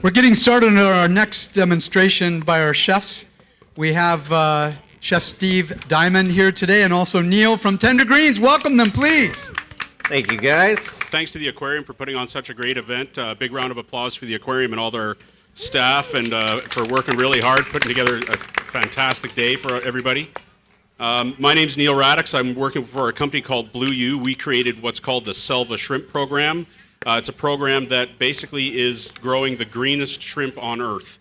We're getting started on our next demonstration by our chefs. We have Chef Steve Diamond here today and also Neil from Tender Greens. Welcome them, please. Thank you, guys. Thanks to the aquarium for putting on such a great event. Big round of applause for the aquarium and all their staff and for working really hard, putting together a fantastic day for everybody. My name's Neil Radix. I'm working for a company called Blue U. We created what's called the Selva Shrimp Program. It's a program that basically is growing the greenest shrimp on Earth.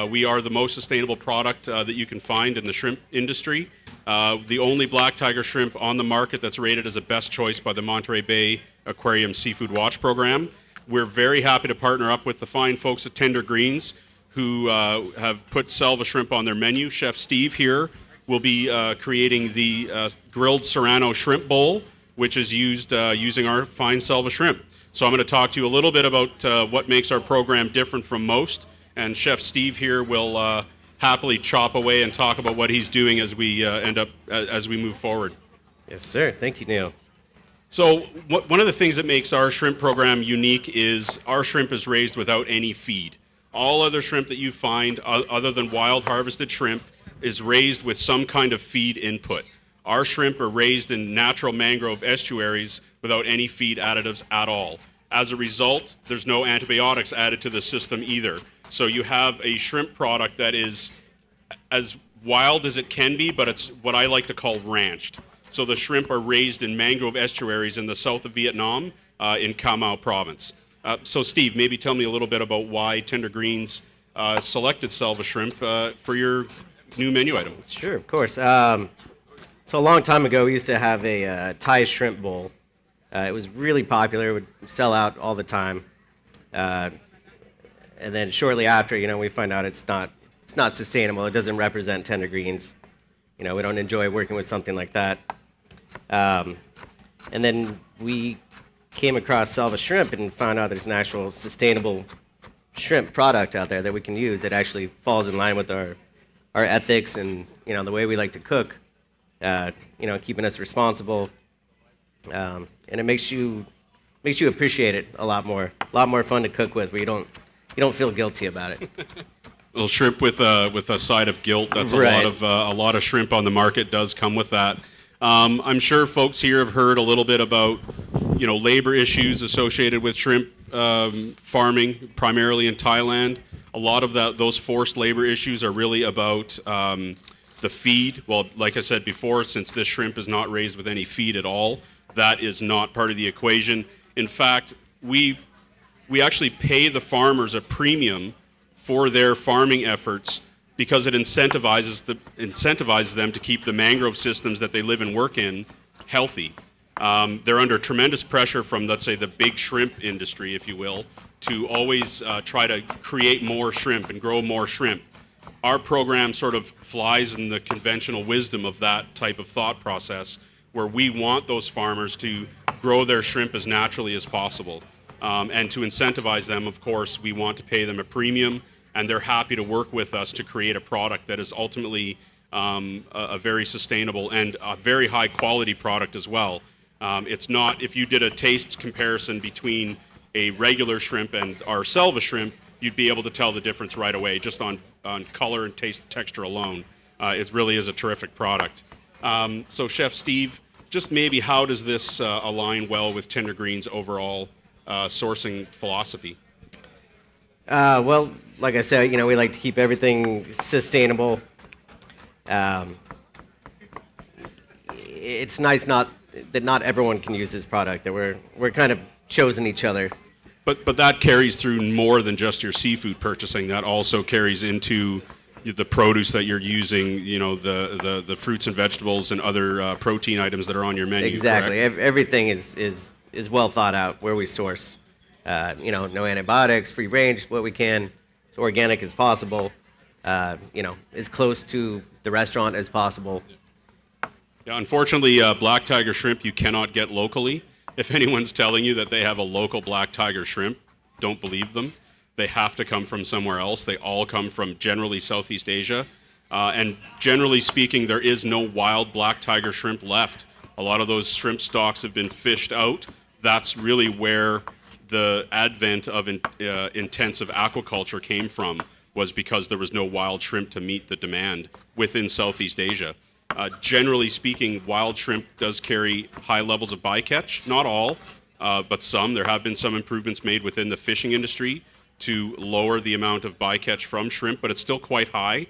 We are the most sustainable product that you can find in the shrimp industry. The only black tiger shrimp on the market that's rated as a best choice by the Monterey Bay Aquarium Seafood Watch Program. We're very happy to partner up with the fine folks at Tender Greens who have put Selva shrimp on their menu. Chef Steve here will be creating the grilled Serrano shrimp bowl, which is used using our fine Selva shrimp. So I'm going to talk to you a little bit about what makes our program different from most, and Chef Steve here will happily chop away and talk about what he's doing as we as we move forward. Yes, sir. Thank you, Neil. So one of the things that makes our shrimp program unique is our shrimp is raised without any feed. All other shrimp that you find, other than wild harvested shrimp, is raised with some kind of feed input. Our shrimp are raised in natural mangrove estuaries without any feed additives at all. As a result, there's no antibiotics added to the system either. So you have a shrimp product that is as wild as it can be, but it's what I like to call ranched. So the shrimp are raised in mangrove estuaries in the south of Vietnam, in Cà Mau province. So Steve, maybe tell me a little bit about why Tender Greens selected Selva shrimp for your new menu item. Sure, of course. So a long time ago, we used to have a Thai shrimp bowl. It was really popular. It would sell out all the time. And then shortly after, we find out it's not sustainable. It doesn't represent Tender Greens. We don't enjoy working with something like that. And then we came across Selva shrimp and found out there's an actual sustainable shrimp product out there that we can use that actually falls in line with our ethics and the way we like to cook. Keeping us responsible, and it makes you appreciate it a lot more. A lot more fun to cook with, where you don't feel guilty about it. Well, shrimp with a side of guilt. That's Right. a lot of shrimp on the market does come with that. I'm sure folks here have heard a little bit about labor issues associated with shrimp farming, primarily in Thailand. A lot of those forced labor issues are really about the feed. Well, like I said before, since this shrimp is not raised with any feed at all, that is not part of the equation. In fact, we actually pay the farmers a premium for their farming efforts because it incentivizes them to keep the mangrove systems that they live and work in healthy. They're under tremendous pressure from, let's say, the big shrimp industry, if you will, to always try to create more shrimp and grow more shrimp. Our program sort of flies in the conventional wisdom of that type of thought process, where we want those farmers to grow their shrimp as naturally as possible. And to incentivize them, of course, we want to pay them a premium, and they're happy to work with us to create a product that is ultimately a very sustainable and a very high quality product as well. It's not, if you did a taste comparison between a regular shrimp and our Selva shrimp, you'd be able to tell the difference right away just on color and taste texture alone. It really is a terrific product. So Chef Steve, just maybe how does this align well with Tender Greens' overall sourcing philosophy? Well, like I said, we like to keep everything sustainable. It's nice that not everyone can use this product, that we're kind of chosen each other. But that carries through more than just your seafood purchasing. That also carries into the produce that you're using, the fruits and vegetables and other protein items that are on your menu. Exactly. Correct? Everything is well thought out where we source. No antibiotics, free range, what we can, as organic as possible. As close to the restaurant as possible. Yeah, unfortunately, black tiger shrimp you cannot get locally. If anyone's telling you that they have a local black tiger shrimp, don't believe them. They have to come from somewhere else. They all come from generally Southeast Asia. And generally speaking, there is no wild black tiger shrimp left. A lot of those shrimp stocks have been fished out. That's really where the advent of intensive aquaculture came from, was because there was no wild shrimp to meet the demand within Southeast Asia. Generally speaking, wild shrimp does carry high levels of bycatch. Not all, but some. There have been some improvements made within the fishing industry to lower the amount of bycatch from shrimp, but it's still quite high.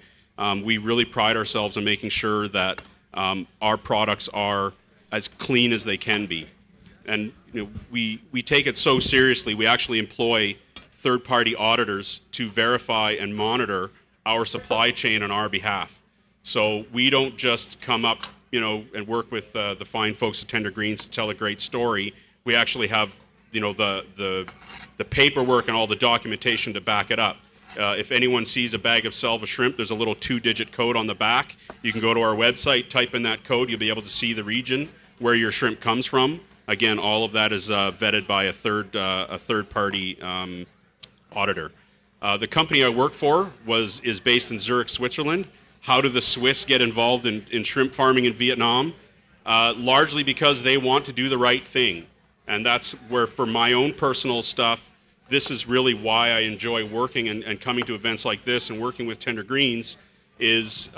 We really pride ourselves on making sure that our products are as clean as they can be. And we take it so seriously, we actually employ third-party auditors to verify and monitor our supply chain on our behalf. So we don't just come up, and work with the fine folks at Tender Greens to tell a great story. We actually have, the paperwork and all the documentation to back it up. If anyone sees a bag of Selva shrimp, there's a little 2-digit code on the back. You can go to our website, type in that code, you'll be able to see the region where your shrimp comes from. Again, all of that is vetted by a third-party auditor. The company I work for is based in Zurich, Switzerland. How do the Swiss get involved in shrimp farming in Vietnam? Largely because they want to do the right thing. And that's where, for my own personal stuff, this is really why I enjoy working and coming to events like this and working with Tender Greens, is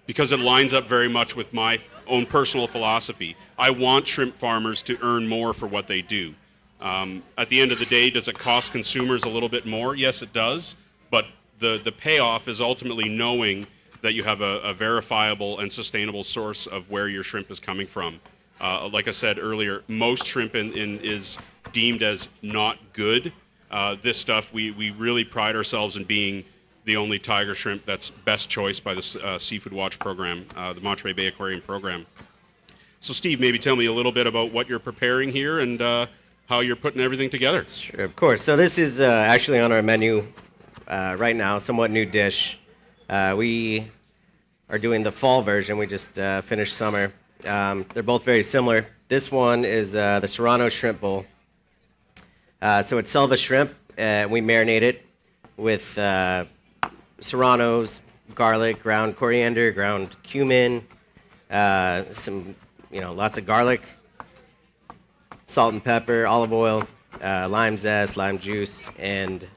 because it lines up very much with my own personal philosophy. I want shrimp farmers to earn more for what they do. At the end of the day, does it cost consumers a little bit more? Yes, it does. But the payoff is ultimately knowing that you have a verifiable and sustainable source of where your shrimp is coming from. Like I said earlier, most shrimp is deemed as not good. This stuff, we really pride ourselves in being the only tiger shrimp that's best choice by the Seafood Watch program, the Monterey Bay Aquarium program. So Steve, maybe tell me a little bit about what you're preparing here and how you're putting everything together. Sure, of course. So this is actually on our menu right now, somewhat new dish. We are doing the fall version. We just finished summer. They're both very similar. This one is the Serrano shrimp bowl. So it's Selva shrimp. We marinate it with serranos, garlic, ground coriander, ground cumin, some, lots of garlic, salt and pepper, olive oil, lime zest, lime juice, and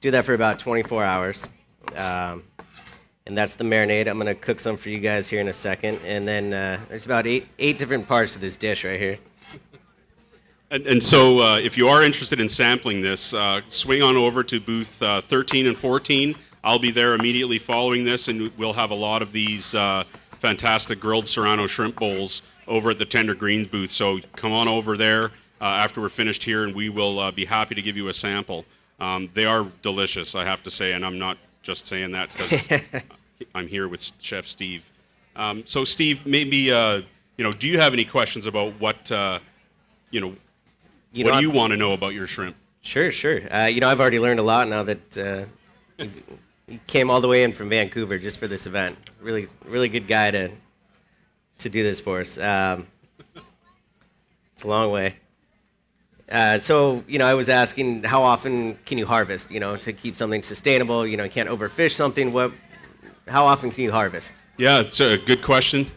do that for about 24 hours. And that's the marinade. I'm going to cook some for you guys here in a second. And then there's about eight different parts of this dish right here. And so if you are interested in sampling this, swing on over to booth 13 and 14. I'll be there immediately following this, and we'll have a lot of these fantastic grilled Serrano shrimp bowls over at the Tender Greens booth. So come on over there after we're finished here, and we will be happy to give you a sample. They are delicious, I have to say, and I'm not just saying that because I'm here with Chef Steve. So Steve, maybe do you have any questions about what what do you want to know about your shrimp? Sure. I've already learned a lot now that you came all the way in from Vancouver just for this event. Really, really good guy to do this for us. It's a long way. So I was asking, how often can you harvest? To keep something sustainable. You can't overfish something. How often can you harvest? Yeah, it's a good question.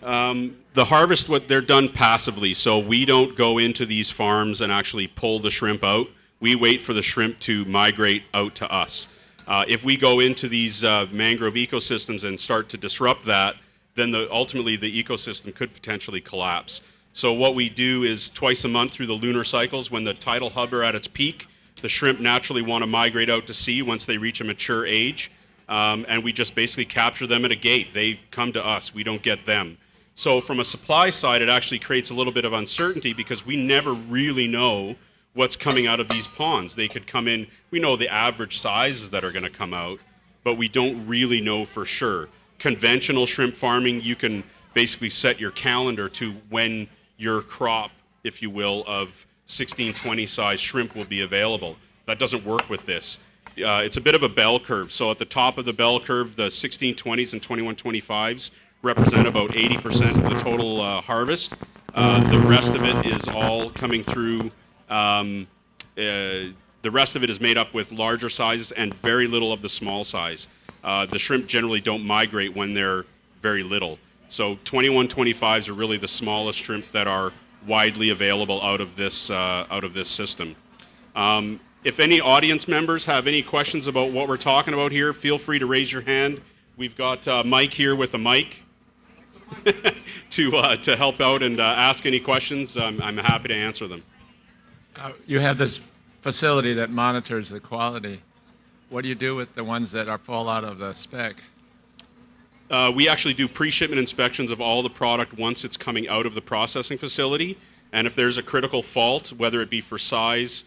The harvest, they're done passively, so we don't go into these farms and actually pull the shrimp out. We wait for the shrimp to migrate out to us. If we go into these mangrove ecosystems and start to disrupt that, then ultimately the ecosystem could potentially collapse. So what we do is twice a month through the lunar cycles, when the tidal hub are at its peak, the shrimp naturally want to migrate out to sea once they reach a mature age, and we just basically capture them at a gate. They come to us. We don't get them. So from a supply side, it actually creates a little bit of uncertainty because we never really know what's coming out of these ponds. They could come in. We know the average sizes that are going to come out, but we don't really know for sure. Conventional shrimp farming, you can basically set your calendar to when your crop, if you will, of 16-20 size shrimp will be available. That doesn't work with this. It's a bit of a bell curve. So at the top of the bell curve, the 16-20s and 21-25s represent about 80% of the total harvest. The rest of it is all coming through. The rest of it is made up with larger sizes and very little of the small size. The shrimp generally don't migrate when they're very little. So 21-25s are really the smallest shrimp that are widely available out of this system. If any audience members have any questions about what we're talking about here, feel free to raise your hand. We've got Mike here with a mic to help out and ask any questions. I'm happy to answer them. You have this facility that monitors the quality. What do you do with the ones that fall out of the spec? We actually do pre-shipment inspections of all the product once it's coming out of the processing facility. And if there's a critical fault, whether it be for size,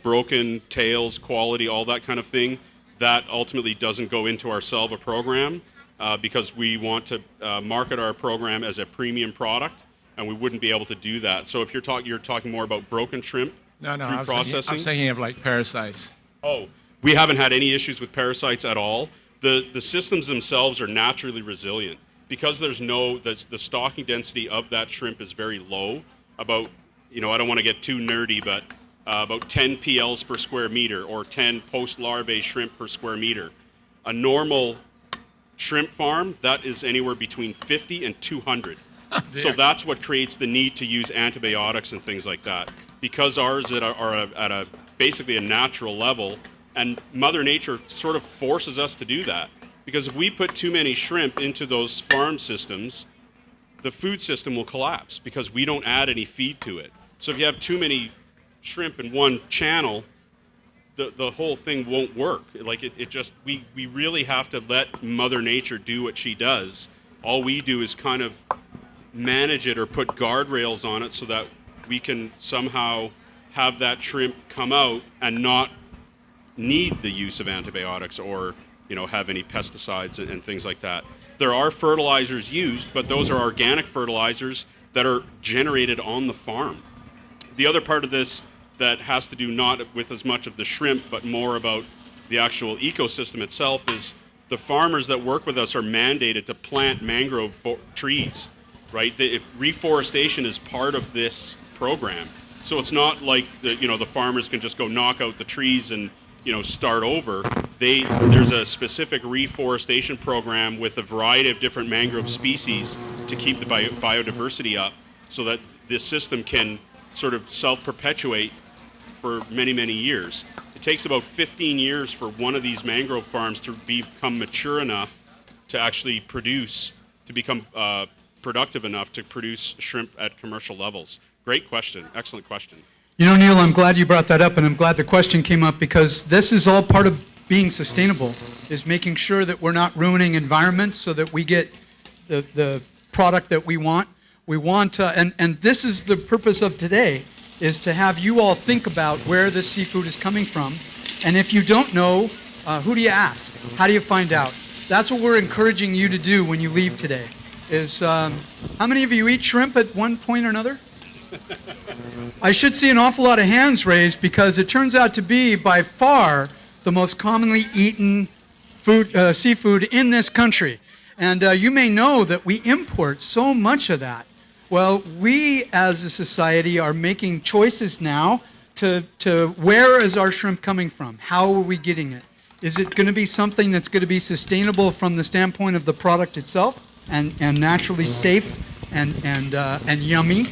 broken tails, quality, all that kind of thing, that ultimately doesn't go into our Selva program because we want to market our program as a premium product, and we wouldn't be able to do that. So if you're talking more about broken shrimp No, through I was processing. thinking of like parasites. Oh, we haven't had any issues with parasites at all. The systems themselves are naturally resilient because there's the stocking density of that shrimp is very low. About, I don't want to get too nerdy, but about 10 PLs per square meter or 10 post-larvae shrimp per square meter. A normal shrimp farm, that is anywhere between 50 and 200. So that's what creates the need to use antibiotics and things like that. Because ours are at basically a natural level, and Mother Nature sort of forces us to do that. Because if we put too many shrimp into those farm systems, the food system will collapse because we don't add any feed to it. So if you have too many shrimp in one channel, the whole thing won't work. Like we really have to let Mother Nature do what she does. All we do is kind of manage it or put guardrails on it so that we can somehow have that shrimp come out and not need the use of antibiotics or have any pesticides and things like that. There are fertilizers used, but those are organic fertilizers that are generated on the farm. The other part of this that has to do not with as much of the shrimp, but more about the actual ecosystem itself is the farmers that work with us are mandated to plant mangrove trees, right? If reforestation is part of this program. So it's not like the farmers can just go knock out the trees and start over. There's a specific reforestation program with a variety of different mangrove species to keep the biodiversity up so that this system can sort of self-perpetuate for many, many years. It takes about 15 years for one of these mangrove farms to become mature enough to actually become productive enough to produce shrimp at commercial levels. Great question. Excellent question. Neil, I'm glad you brought that up, and I'm glad the question came up because this is all part of being sustainable, is making sure that we're not ruining environments so that we get the product that we want. We want, and this is the purpose of today, is to have you all think about where this seafood is coming from. And if you don't know, who do you ask? How do you find out? That's what we're encouraging you to do when you leave today. Is how many of you eat shrimp at one point or another? I should see an awful lot of hands raised because it turns out to be by far the most commonly eaten seafood in this country. And you may know that we import so much of that. Well, we as a society are making choices now to where is our shrimp coming from? How are we getting it? Is it going to be something that's going to be sustainable from the standpoint of the product itself and naturally safe and yummy?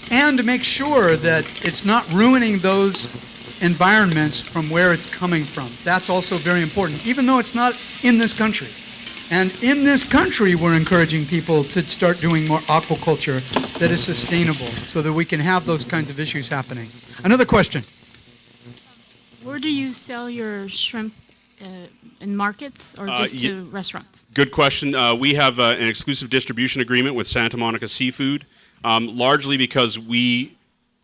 And to make sure that it's not ruining those environments from where it's coming from. That's also very important, even though it's not in this country. And in this country, we're encouraging people to start doing more aquaculture that is sustainable so that we can have those kinds of issues happening. Another question. Where do you sell your shrimp in markets or just to restaurants? Good question. We have an exclusive distribution agreement with Santa Monica Seafood, largely because we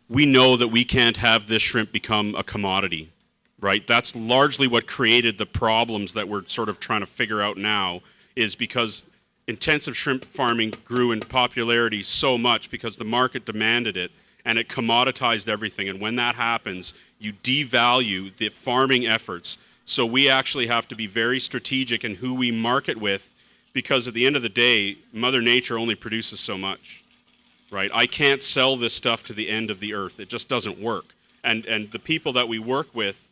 know that we can't have this shrimp become a commodity, right? That's largely what created the problems that we're sort of trying to figure out now, is because intensive shrimp farming grew in popularity so much because the market demanded it, and it commoditized everything. And when that happens, you devalue the farming efforts. So we actually have to be very strategic in who we market with, because at the end of the day, Mother Nature only produces so much, right? I can't sell this stuff to the end of the earth. It just doesn't work. And the people that we work with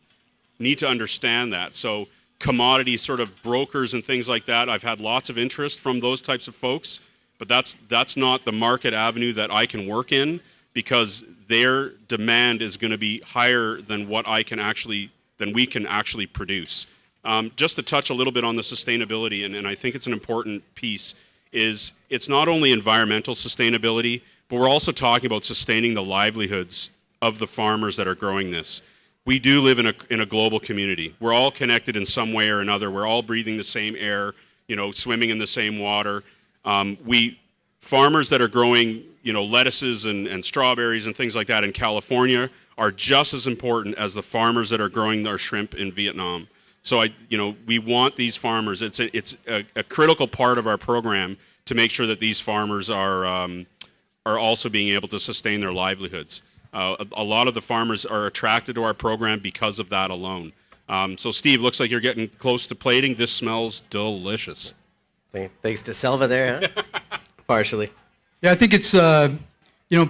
need to understand that. So commodity sort of brokers and things like that, I've had lots of interest from those types of folks, but that's not the market avenue that I can work in. because their demand is going to be higher than what we can actually produce. Just to touch a little bit on the sustainability, and I think it's an important piece, is it's not only environmental sustainability, but we're also talking about sustaining the livelihoods of the farmers that are growing this. We do live in a global community. We're all connected in some way or another. We're all breathing the same air, swimming in the same water. Farmers that are growing, lettuces and strawberries and things like that in California are just as important as the farmers that are growing our shrimp in Vietnam. So we want these farmers. It's a critical part of our program to make sure that these farmers are also being able to sustain their livelihoods. A lot of the farmers are attracted to our program because of that alone. So Steve, looks like you're getting close to plating. This smells delicious. Thanks to Selva there, huh? Partially. Yeah, I think it's,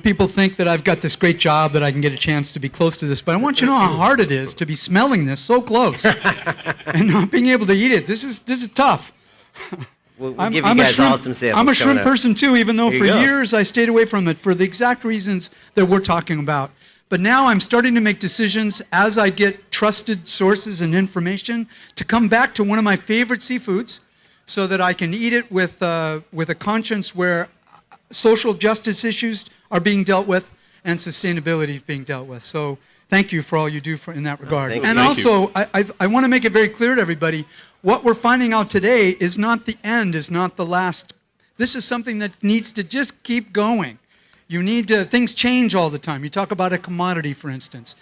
people think that I've got this great job that I can get a chance to be close to this, but I want you to know how hard it is to be smelling this so close and not being able to eat it. This is tough. We'll give you guys all some samples. I'm a shrimp person too, even though for go. years I stayed away from it for the exact reasons that we're talking about. But now I'm starting to make decisions as I get trusted sources and information to come back to one of my favorite seafoods so that I can eat it with a conscience where social justice issues are being dealt with and sustainability is being dealt with. So thank you for all you do in that regard. Thank you. And Thank also, I want to make it very clear to everybody, what we're finding out today is not the end, is not the last. This is something that needs to just keep going. You need to, things change all the time. You talk about a commodity, for instance.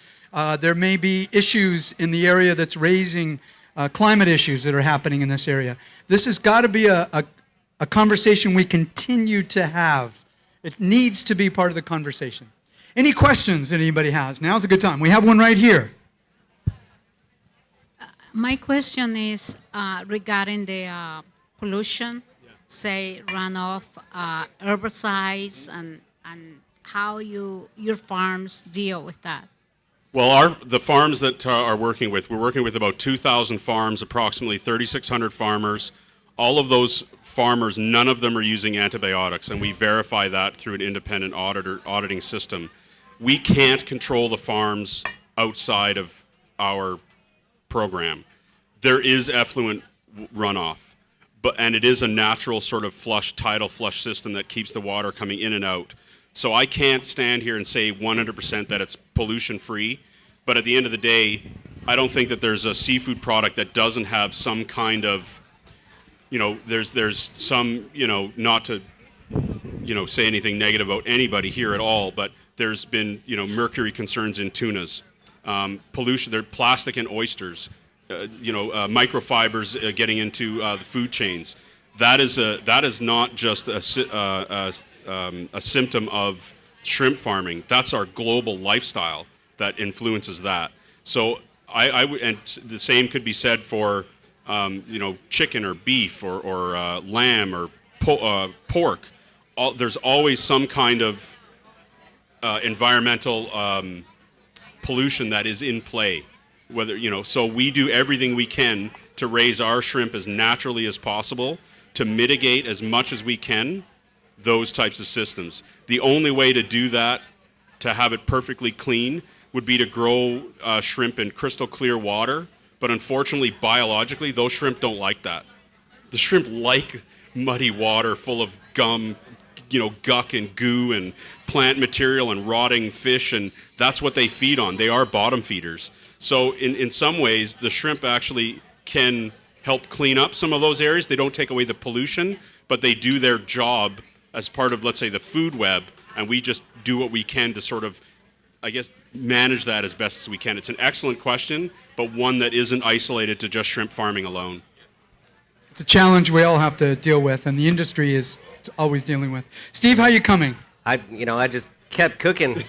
There may be issues in the area that's raising climate issues that are happening in this area. This has got to be a conversation we continue to have. It needs to be part of the conversation. Any questions that anybody has? Now's a good time. We have one right here. My question is regarding the pollution, say runoff, herbicides, and how your farms deal with that. Well, the farms that we're working with about 2,000 farms, approximately 3,600 farmers. All of those farmers, none of them are using antibiotics, and we verify that through an independent auditing system. We can't control the farms outside of our program. There is effluent runoff, and it is a natural sort of tidal flush system that keeps the water coming in and out. So I can't stand here and say 100% that it's pollution-free, but at the end of the day, I don't think that there's a seafood product that doesn't have some kind of, there's some, not to, say anything negative about anybody here at all, but there's been, mercury concerns in tunas, pollution, there plastic in oysters, microfibers getting into the food chains. That is not just a symptom of shrimp farming. That's our global lifestyle that influences that. So and the same could be said for chicken or beef or lamb or pork. There's always some kind of environmental pollution that is in play. So we do everything we can to raise our shrimp as naturally as possible to mitigate as much as we can those types of systems. The only way to do that, to have it perfectly clean, would be to grow shrimp in crystal clear water. But unfortunately, biologically, those shrimp don't like that. The shrimp like muddy water full of gum, guck and goo and plant material and rotting fish, and that's what they feed on. They are bottom feeders. So in some ways, the shrimp actually can help clean up some of those areas. They don't take away the pollution, but they do their job as part of, let's say, the food web, and we just do what we can to sort of, manage that as best as we can. It's an excellent question, but one that isn't isolated to just shrimp farming alone. It's a challenge we all have to deal with, and the industry is always dealing with. Steve, how you coming? I just kept cooking.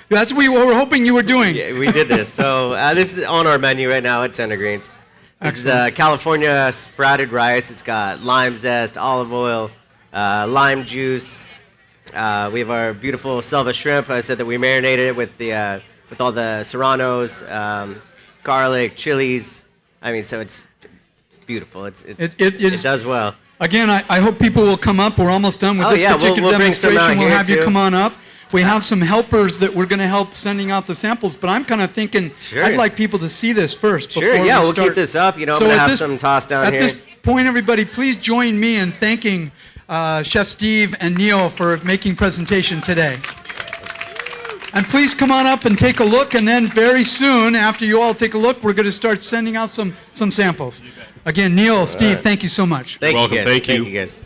That's what we were hoping you were doing. Yeah, we did this. So this is on our menu right now at Tender Greens. This is California sprouted rice. It's got lime zest, olive oil, lime juice. We have our beautiful Selva shrimp. I said that we marinated it with all the serranos, garlic, chilies. So it's beautiful. It does well. Again, I hope people will come up. We're almost done with this we'll particular bring some demonstration. out We'll here have you too. come on up. We have some helpers that we're going to help sending out the samples, but I'm kind of thinking Sure. I'd like people to see this first Sure, before yeah, we we'll start. keep this up. You know, I'm So gonna at have this- some tossed down At here. this point, everybody, please join me in thanking Chef Steve and Neil for making presentation today. And please come on up and take a look, and then very soon, after you all take a look, we're going to start sending out some samples. Again, Neil, Steve, thank you so much. Thank Welcome, you guys. thank you. Thank you guys.